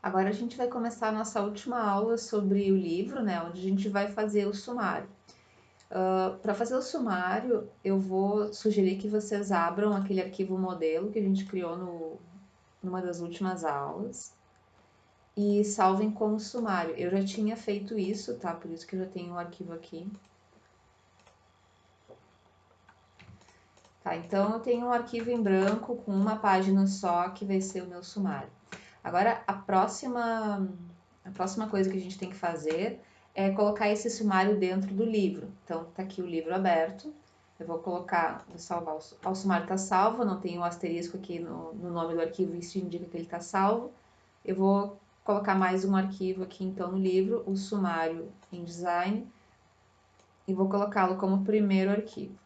Agora a gente vai começar a nossa última aula sobre o livro, né, onde a gente vai fazer o sumário. Para fazer o sumário, eu vou sugerir que vocês abram aquele arquivo modelo que a gente criou numa das últimas aulas e salvem como sumário. Eu já tinha feito isso, tá? Por isso que eu já tenho o arquivo aqui. Tá, então eu tenho um arquivo em branco com uma página só que vai ser o meu sumário. Agora, a próxima coisa que a gente tem que fazer é colocar esse sumário dentro do livro. Então, tá aqui o livro aberto. Eu vou colocar, vou salvar, o sumário está salvo, não tem um asterisco aqui no nome do arquivo, isso indica que ele está salvo. Eu vou colocar mais um arquivo aqui então no livro, o sumário em design, e vou colocá-lo como primeiro arquivo.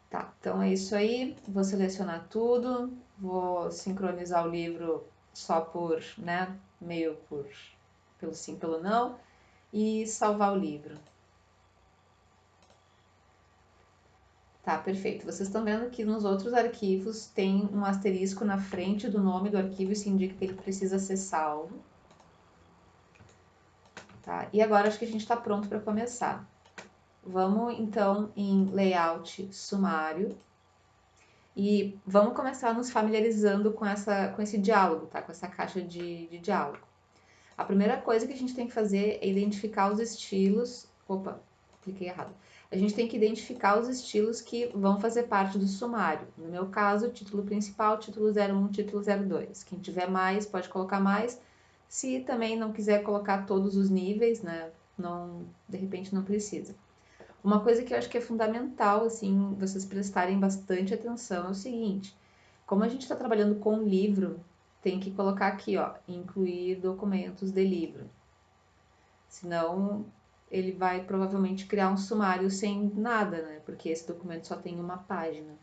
Tá, então é isso aí, vou selecionar tudo, vou sincronizar o livro só por, né, meio pelo sim, pelo não, e salvar o livro. Tá, perfeito. Vocês estão vendo que nos outros arquivos tem um asterisco na frente do nome do arquivo, isso indica que ele precisa ser salvo. Tá, e agora acho que a gente está pronto para começar. Vamos então em Layout Sumário. E vamos começar nos familiarizando com esse diálogo, tá? Com essa caixa de diálogo. A primeira coisa que a gente tem que fazer é identificar os estilos. Opa, cliquei errado. A gente tem que identificar os estilos que vão fazer parte do sumário. No meu caso, título principal, título 01, título 02. Quem tiver mais, pode colocar mais. Se também não quiser colocar todos os níveis, né? Não, de repente não precisa. Uma coisa que eu acho que é fundamental, assim, vocês prestarem bastante atenção é o seguinte: como a gente está trabalhando com livro, tem que colocar aqui, ó, incluir documentos de livro. Senão, ele vai provavelmente criar um sumário sem nada, né? Porque esse documento só tem uma página,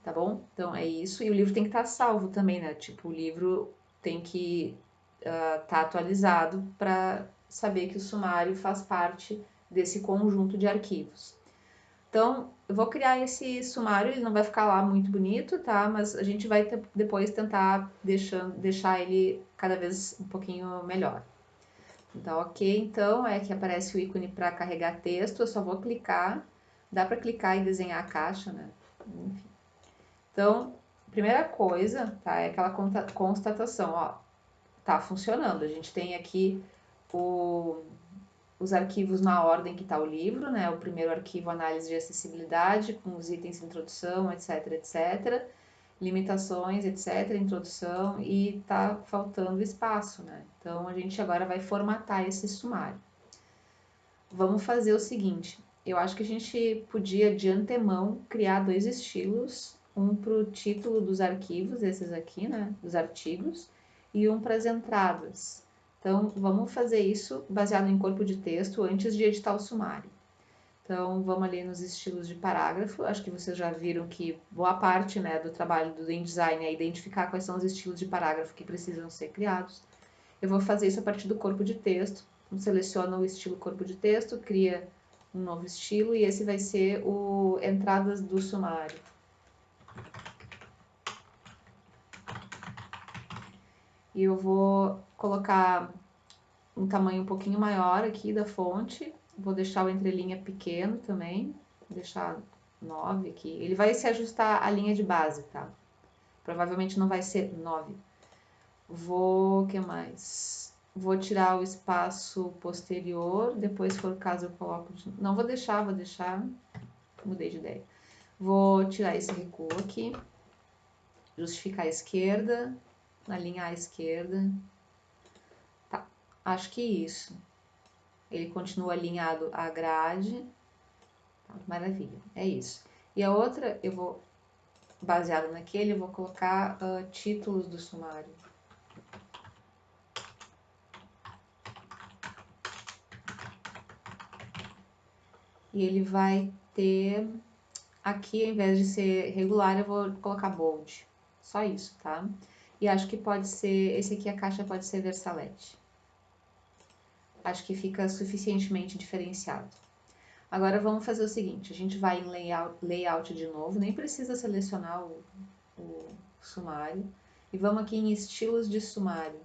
tá bom? Então é isso. E o livro tem que estar salvo também, né? Tipo, o livro tem que estar atualizado para saber que o sumário faz parte desse conjunto de arquivos. Então, eu vou criar esse sumário, ele não vai ficar lá muito bonito, tá? Mas a gente vai depois tentar deixar ele cada vez um pouquinho melhor. Então, ok, então é que aparece o ícone para carregar texto, eu só vou clicar, dá para clicar e desenhar a caixa, né? Enfim. Então, primeira coisa, tá? É aquela constatação, ó, tá funcionando. A gente tem aqui os arquivos na ordem que está o livro, né? O primeiro arquivo, análise de acessibilidade, com os itens introdução, etc, etc, limitações, etc, introdução, e tá faltando espaço, né? Então a gente agora vai formatar esse sumário. Vamos fazer o seguinte, eu acho que a gente podia de antemão criar dois estilos, um para o título dos arquivos, esses aqui, né, dos artigos, e um para as entradas. Então, vamos fazer isso baseado em corpo de texto antes de editar o sumário. Então, vamos ali nos estilos de parágrafo. Acho que vocês já viram que boa parte, né, do trabalho do InDesign é identificar quais são os estilos de parágrafo que precisam ser criados. Eu vou fazer isso a partir do corpo de texto. Então, seleciona o estilo corpo de texto, cria um novo estilo e esse vai ser o entradas do sumário. E eu vou colocar um tamanho um pouquinho maior aqui da fonte. Vou deixar o entrelinha pequeno também, vou deixar 9 aqui. Ele vai se ajustar à linha de base, tá? Provavelmente não vai ser 9. O que mais? Vou tirar o espaço posterior, depois se for o caso eu coloco... Não, vou deixar, mudei de ideia. Vou tirar esse recuo aqui, justificar a esquerda, alinhar a esquerda. Tá, acho que isso. Ele continua alinhado à grade. Tá, maravilha, é isso. E a outra, eu vou, baseado naquele, eu vou colocar títulos do sumário. E ele vai ter, aqui ao invés de ser regular, eu vou colocar bold. Só isso, tá? E acho que pode ser, esse aqui a caixa pode ser Versalete. Acho que fica suficientemente diferenciado. Agora vamos fazer o seguinte, a gente vai em layout de novo, nem precisa selecionar o sumário. E vamos aqui em estilos de sumário.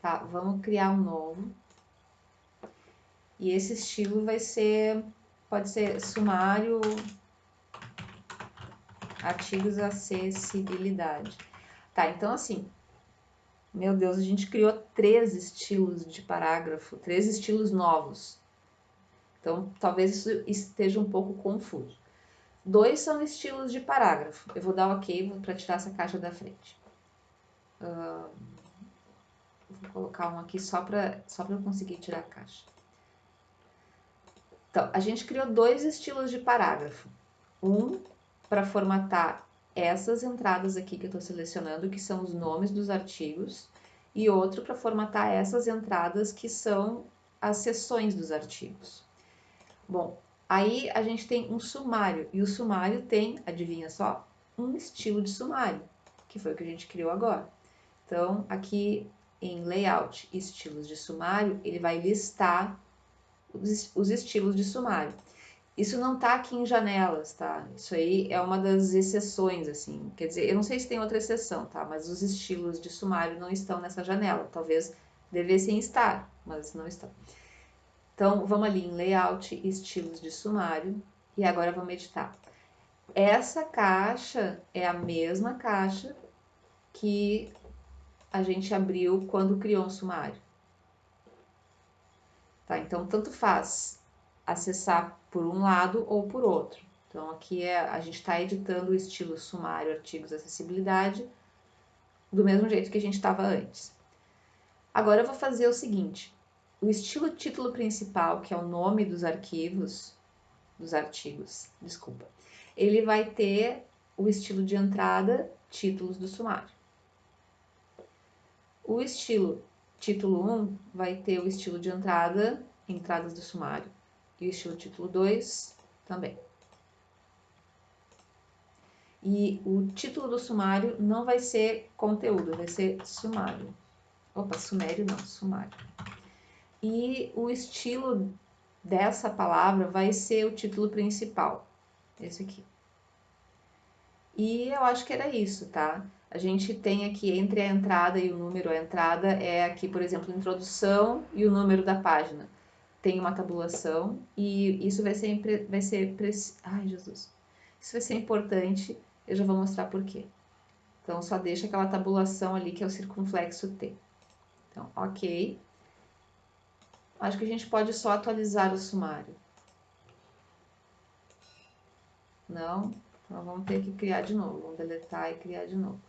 Tá, vamos criar um novo. E esse estilo vai ser, pode ser sumário, artigos, acessibilidade. Tá, então assim, meu Deus, a gente criou 3 estilos de parágrafo, 3 estilos novos. Então, talvez isso esteja um pouco confuso. 2 são estilos de parágrafo. Eu vou dar ok para tirar essa caixa da frente. Vou colocar um aqui só para eu conseguir tirar a caixa. Então, a gente criou 2 estilos de parágrafo. Um para formatar essas entradas aqui que eu estou selecionando, que são os nomes dos artigos, e outro para formatar essas entradas que são as seções dos artigos. Bom, aí a gente tem um sumário, e o sumário tem, adivinha só, um estilo de sumário, que foi o que a gente criou agora. Então, aqui em Layout, estilos de sumário, ele vai listar os estilos de sumário. Isso não tá aqui em janelas, tá? Isso aí é uma das exceções, assim. Quer dizer, eu não sei se tem outra exceção, tá? Mas os estilos de sumário não estão nessa janela. Talvez devessem estar, mas não estão. Então, vamos ali em Layout, estilos de sumário. E agora vamos editar. Essa caixa é a mesma caixa que a gente abriu quando criou um sumário. Tá? Então, tanto faz acessar por um lado ou por outro. Então, aqui a gente está editando o estilo sumário, artigos, acessibilidade, do mesmo jeito que a gente estava antes. Agora eu vou fazer o seguinte, o estilo título principal, que é o nome dos arquivos, dos artigos, desculpa, ele vai ter o estilo de entrada, títulos do sumário. O estilo título 1 vai ter o estilo de entrada, entradas do sumário. E o estilo título 2 também. E o título do sumário não vai ser conteúdo, vai ser sumário. Opa, sumério não, sumário. E o estilo dessa palavra vai ser o título principal, esse aqui. E eu acho que era isso, tá? A gente tem aqui entre a entrada e o número, a entrada é aqui, por exemplo, introdução e o número da página. Tem uma tabulação e isso vai ser, ai, Jesus. Isso vai ser importante, eu já vou mostrar por quê. Então, só deixa aquela tabulação ali que é o circunflexo T. Então, ok. Acho que a gente pode só atualizar o sumário. Não? Então, vamos ter que criar de novo. Vamos deletar e criar de novo.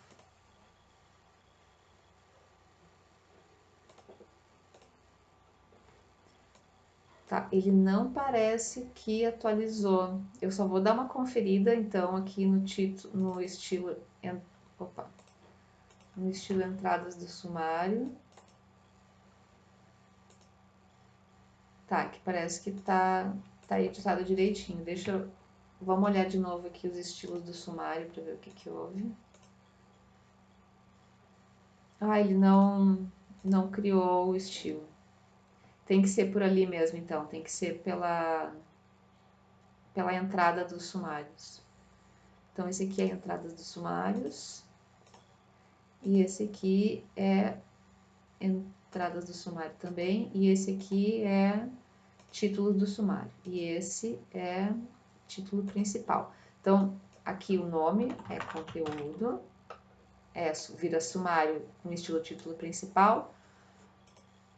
Tá, ele não parece que atualizou. Eu só vou dar uma conferida, então, aqui no título, no estilo... Opa! No estilo entradas do sumário. Tá, que parece que tá editado direitinho. Vamos olhar de novo aqui os estilos do sumário para ver o que houve. Ah, ele não criou o estilo. Tem que ser por ali mesmo, então. Tem que ser pela entrada dos sumários. Então, esse aqui é a entrada dos sumários. E esse aqui é entradas do sumário também. E esse aqui é título do sumário. E esse é título principal. Então, aqui o nome é conteúdo, vira sumário com estilo título principal.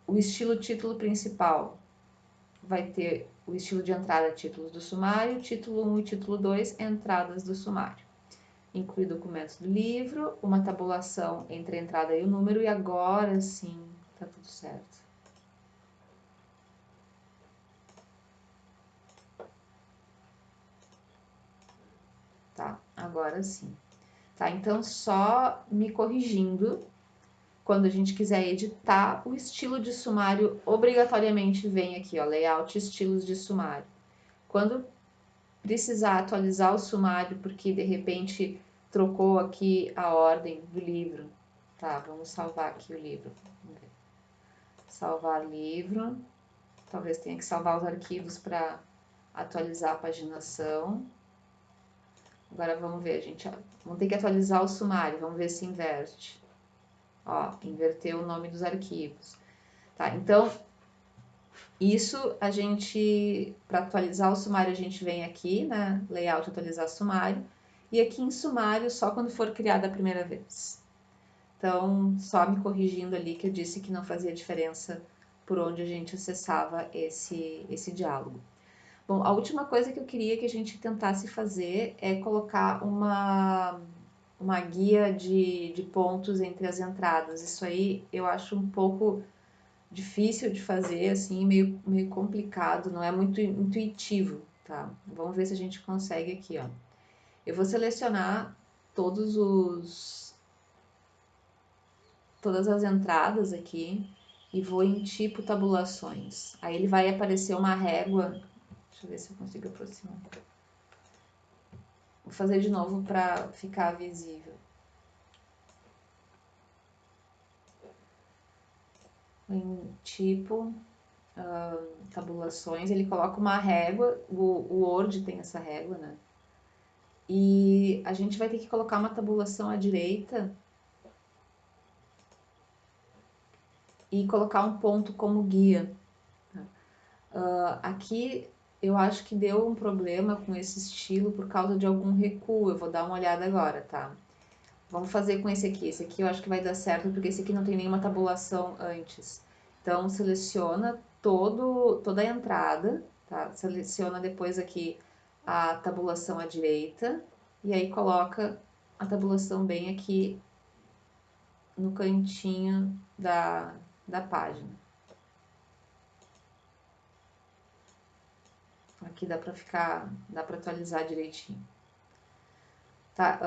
O estilo título principal vai ter o estilo de entrada títulos do sumário, título 1 e título 2, entradas do sumário. Inclui documentos do livro, uma tabulação entre a entrada e o número, e agora sim, tá tudo certo. Tá, agora sim. Tá, então só me corrigindo, quando a gente quiser editar, o estilo de sumário obrigatoriamente vem aqui, ó, layout, estilos de sumário. Quando precisar atualizar o sumário, porque de repente trocou aqui a ordem do livro, tá, vamos salvar aqui o livro. Salvar livro, talvez tenha que salvar os arquivos para atualizar a paginação. Agora vamos ver, vamos ter que atualizar o sumário, vamos ver se inverte. Ó, inverteu o nome dos arquivos. Tá, então, isso a gente, para atualizar o sumário, a gente vem aqui, né? Layout, atualizar sumário. E aqui em sumário, só quando for criado a primeira vez. Então, só me corrigindo ali que eu disse que não fazia diferença por onde a gente acessava esse diálogo. Bom, a última coisa que eu queria que a gente tentasse fazer é colocar uma guia de pontos entre as entradas. Isso aí eu acho um pouco difícil de fazer, assim, meio complicado, não é muito intuitivo, tá? Vamos ver se a gente consegue aqui, ó. Eu vou selecionar todas as entradas aqui e vou em tipo tabulações. Aí ele vai aparecer uma régua. Deixa eu ver se eu consigo aproximar. Vou fazer de novo para ficar visível. Em tipo, tabulações, ele coloca uma régua, o Word tem essa régua, né? E a gente vai ter que colocar uma tabulação à direita e colocar um ponto como guia. Aqui eu acho que deu um problema com esse estilo por causa de algum recuo. Eu vou dar uma olhada agora, tá? Vamos fazer com esse aqui. Esse aqui eu acho que vai dar certo porque esse aqui não tem nenhuma tabulação antes. Então seleciona toda a entrada, tá? Seleciona depois aqui a tabulação à direita e aí coloca a tabulação bem aqui no cantinho da página. Aqui dá para atualizar direitinho. Tá,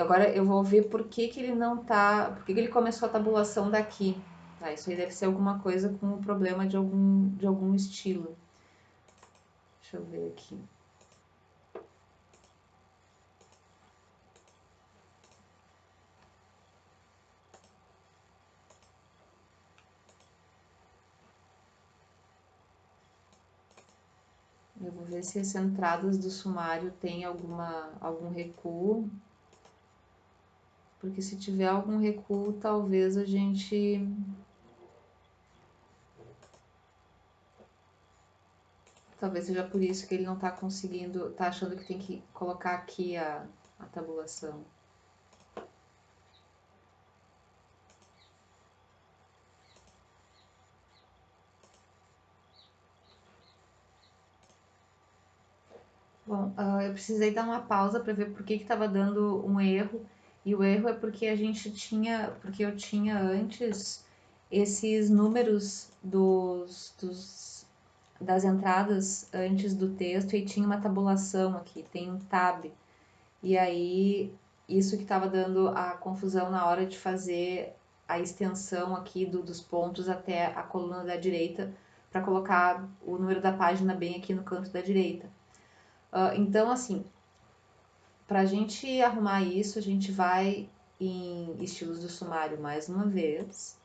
agora eu vou ver por que ele não tá, por que ele começou a tabulação daqui. Tá, isso aí deve ser alguma coisa com o problema de algum estilo. Deixa eu ver aqui. Eu vou ver se as entradas do sumário tem algum recuo. Porque se tiver algum recuo, talvez a gente... Talvez seja por isso que ele não tá conseguindo, tá achando que tem que colocar aqui a tabulação. Bom, eu precisei dar uma pausa para ver por que estava dando um erro. E o erro é porque porque eu tinha antes esses números das entradas antes do texto e tinha uma tabulação aqui, tem um tab. E aí, isso que estava dando a confusão na hora de fazer a extensão aqui dos pontos até a coluna da direita, para colocar o número da página bem aqui no canto da direita. Então, assim, para a gente arrumar isso, a gente vai em estilos do sumário mais uma vez,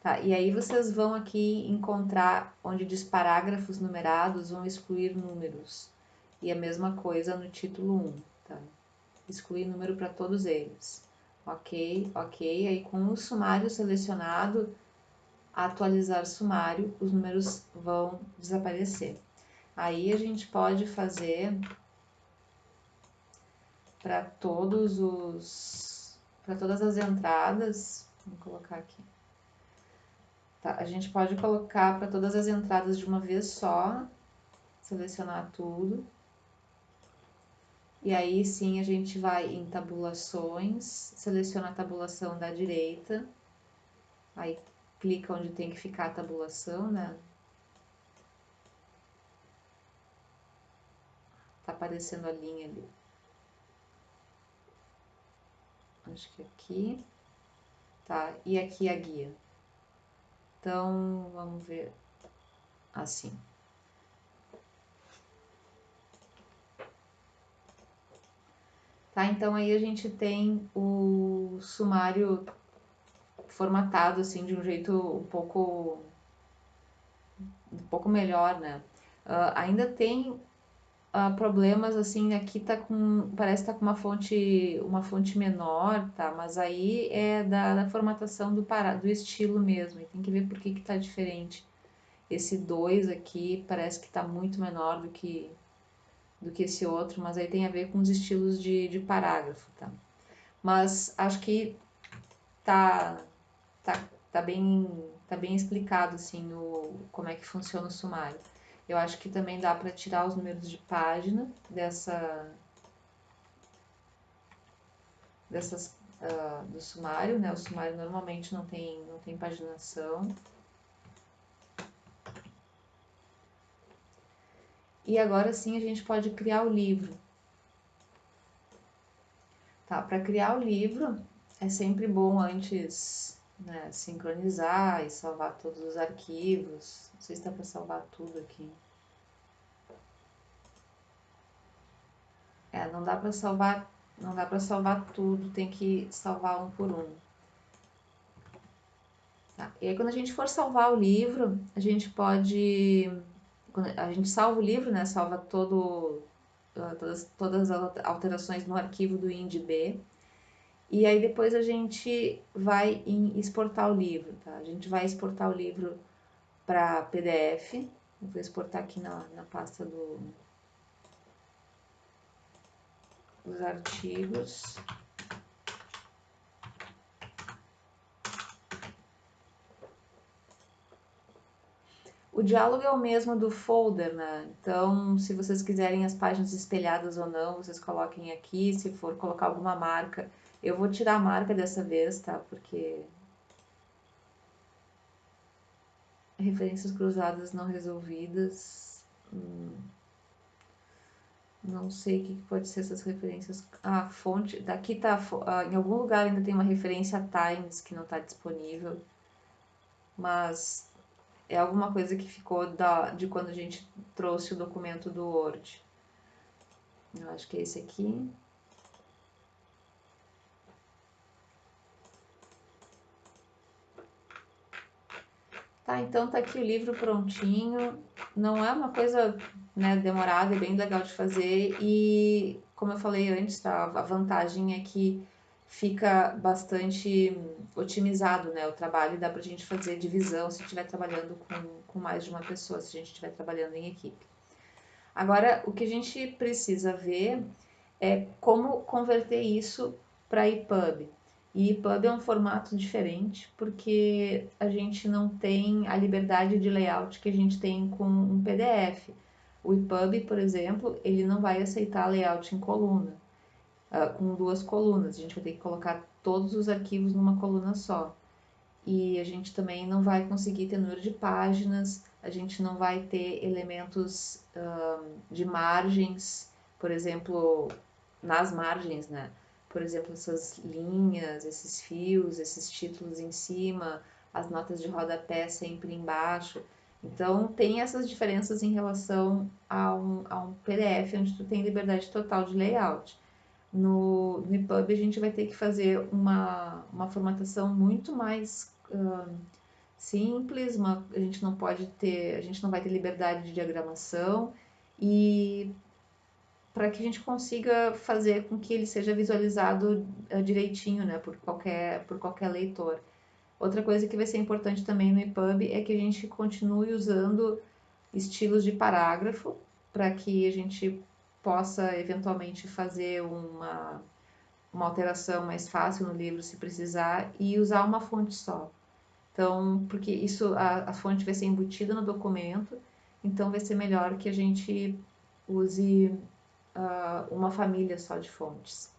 tá? E aí vocês vão aqui encontrar onde diz parágrafos numerados, vão excluir números. E a mesma coisa no título 1, tá? Excluir número para todos eles. Ok, ok. Aí com o sumário selecionado, atualizar sumário, os números vão desaparecer. Aí a gente pode fazer para para todas as entradas, vou colocar aqui. Tá, a gente pode colocar para todas as entradas de uma vez só, selecionar tudo. E aí sim a gente vai em tabulações, seleciona a tabulação da direita, aí clica onde tem que ficar a tabulação, né? Tá aparecendo a linha ali. Acho que aqui. Tá, e aqui a guia. Então, vamos ver assim. Tá, então aí a gente tem o sumário formatado assim de um jeito um pouco melhor, né? Ainda tem problemas assim, aqui tá com, parece que tá com uma fonte menor, tá? Mas aí é da formatação do estilo mesmo, e tem que ver por que que tá diferente. Esse 2 aqui parece que tá muito menor do que esse outro, mas aí tem a ver com os estilos de parágrafo, tá? Mas acho que tá, tá, tá bem explicado, assim, como é que funciona o sumário. Eu acho que também dá para tirar os números de página do sumário, né? O sumário normalmente não tem paginação. E agora sim a gente pode criar o livro. Tá, para criar o livro é sempre bom antes, né, sincronizar e salvar todos os arquivos. Não sei se dá para salvar tudo aqui. Não dá para salvar tudo, tem que salvar um por um. Tá? E aí quando a gente for salvar o livro, a gente pode, quando a gente salva o livro, né, salva todas as alterações no arquivo do INDB. E aí depois a gente vai exportar o livro, tá? A gente vai exportar o livro para PDF. Eu vou exportar aqui na pasta dos artigos. O diálogo é o mesmo do folder, né? Então, se vocês quiserem as páginas espelhadas ou não, vocês coloquem aqui. Se for colocar alguma marca, eu vou tirar a marca dessa vez, tá? Porque referências cruzadas não resolvidas. Não sei o que pode ser essas referências. Ah, fonte. Daqui tá. Em algum lugar ainda tem uma referência a Times que não está disponível. Mas é alguma coisa que ficou de quando a gente trouxe o documento do Word. Eu acho que é esse aqui. Tá, então tá aqui o livro prontinho. Não é uma coisa, né, demorada, é bem legal de fazer. E, como eu falei antes, tá, a vantagem é que fica bastante otimizado, né, o trabalho. Dá pra gente fazer divisão se estiver trabalhando com mais de uma pessoa, se a gente estiver trabalhando em equipe. Agora, o que a gente precisa ver é como converter isso para EPUB. E EPUB é um formato diferente porque a gente não tem a liberdade de layout que a gente tem com um PDF. O EPUB, por exemplo, ele não vai aceitar layout em coluna, com duas colunas. A gente vai ter que colocar todos os arquivos numa coluna só. E a gente também não vai conseguir ter número de páginas, a gente não vai ter elementos de margens, por exemplo, nas margens, né? Por exemplo, essas linhas, esses fios, esses títulos em cima, as notas de rodapé sempre embaixo. Então, tem essas diferenças em relação a um PDF, onde tu tem liberdade total de layout. No EPUB, a gente vai ter que fazer uma formatação muito mais simples, a gente não vai ter liberdade de diagramação e para que a gente consiga fazer com que ele seja visualizado direitinho, né, por qualquer leitor. Outra coisa que vai ser importante também no EPUB é que a gente continue usando estilos de parágrafo para que a gente possa eventualmente fazer uma alteração mais fácil no livro se precisar e usar uma fonte só. Então, porque isso, a fonte vai ser embutida no documento, então vai ser melhor que a gente use uma família só de fontes,